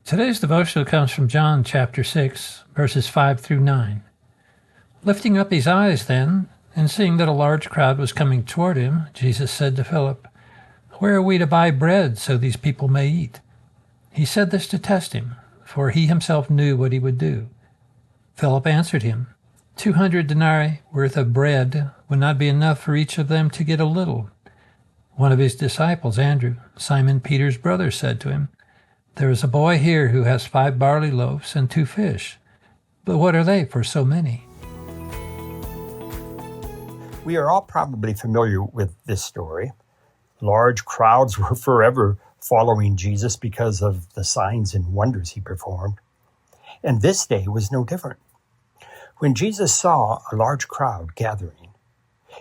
Today's devotional comes from John chapter 6, verses 5 through 9. Lifting up his eyes then, and seeing that a large crowd was coming toward him, Jesus said to Philip, "Where are we to buy bread so these people may eat?" He said this to test him, for he himself knew what he would do. Philip answered him, 200 denarii worth of bread would not be enough for each of them to get a little. One of his disciples, Andrew, Simon Peter's brother, said to him, "There is a boy here who has 5 barley loaves and 2 fish. But what are they for so many?" We are all probably familiar with this story. Large crowds were forever following Jesus because of the signs and wonders he performed. And this day was no different. When Jesus saw a large crowd gathering,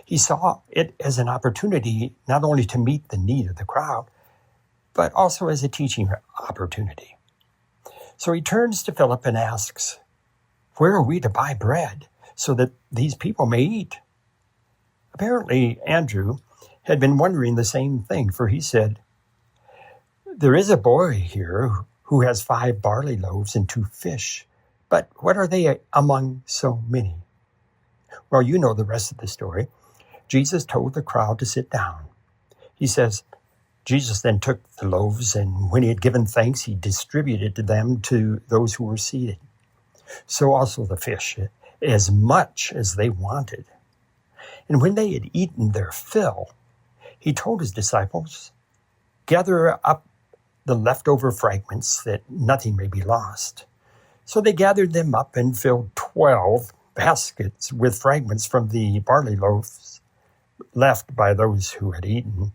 he saw it as an opportunity not only to meet the need of the crowd, but also as a teaching opportunity. So he turns to Philip and asks, "Where are we to buy bread so that these people may eat?" Apparently, Andrew had been wondering the same thing, for he said, "There is a boy here who has 5 barley loaves and 2 fish, but what are they among so many?" Well, you know the rest of the story. Jesus told the crowd to sit down. He says, Jesus then took the loaves, and when he had given thanks, he distributed them to those who were seated. So also the fish, as much as they wanted. And when they had eaten their fill, he told his disciples, "Gather up the leftover fragments that nothing may be lost." So they gathered them up and filled 12 baskets with fragments from the barley loaves left by those who had eaten.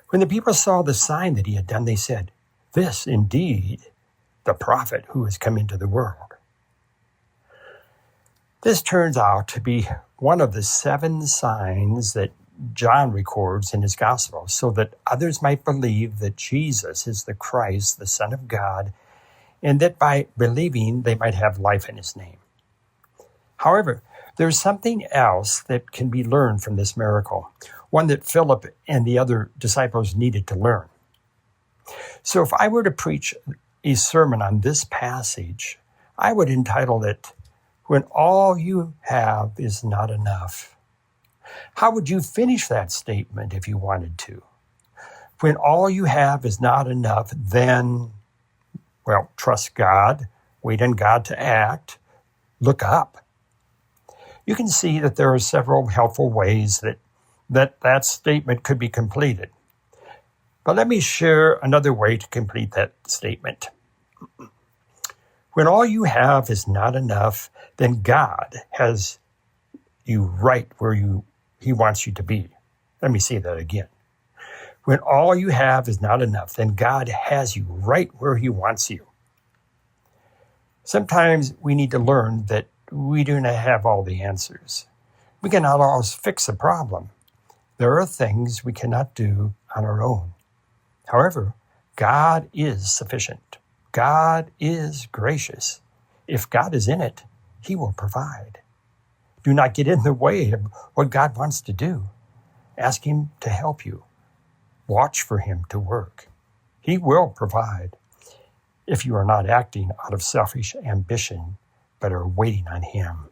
When the people saw the sign that he had done, they said, "This indeed, the prophet who has come into the world." This turns out to be one of the 7 signs that John records in his gospel, so that others might believe that Jesus is the Christ, the Son of God, and that by believing they might have life in his name. However, there's something else that can be learned from this miracle, one that Philip and the other disciples needed to learn. So if I were to preach a sermon on this passage, I would entitle it, "When All You Have Is Not Enough." How would you finish that statement if you wanted to? When all you have is not enough, then, well, trust God, wait on God to act, look up. You can see that there are several helpful ways that statement could be completed. But let me share another way to complete that statement. When all you have is not enough, then God has you right where he wants you to be. Let me say that again. When all you have is not enough, then God has you right where he wants you. Sometimes we need to learn that we do not have all the answers. We cannot always fix a problem. There are things we cannot do on our own. However, God is sufficient. God is gracious. If God is in it, he will provide. Do not get in the way of what God wants to do. Ask him to help you. Watch for him to work. He will provide if you are not acting out of selfish ambition, but are waiting on him.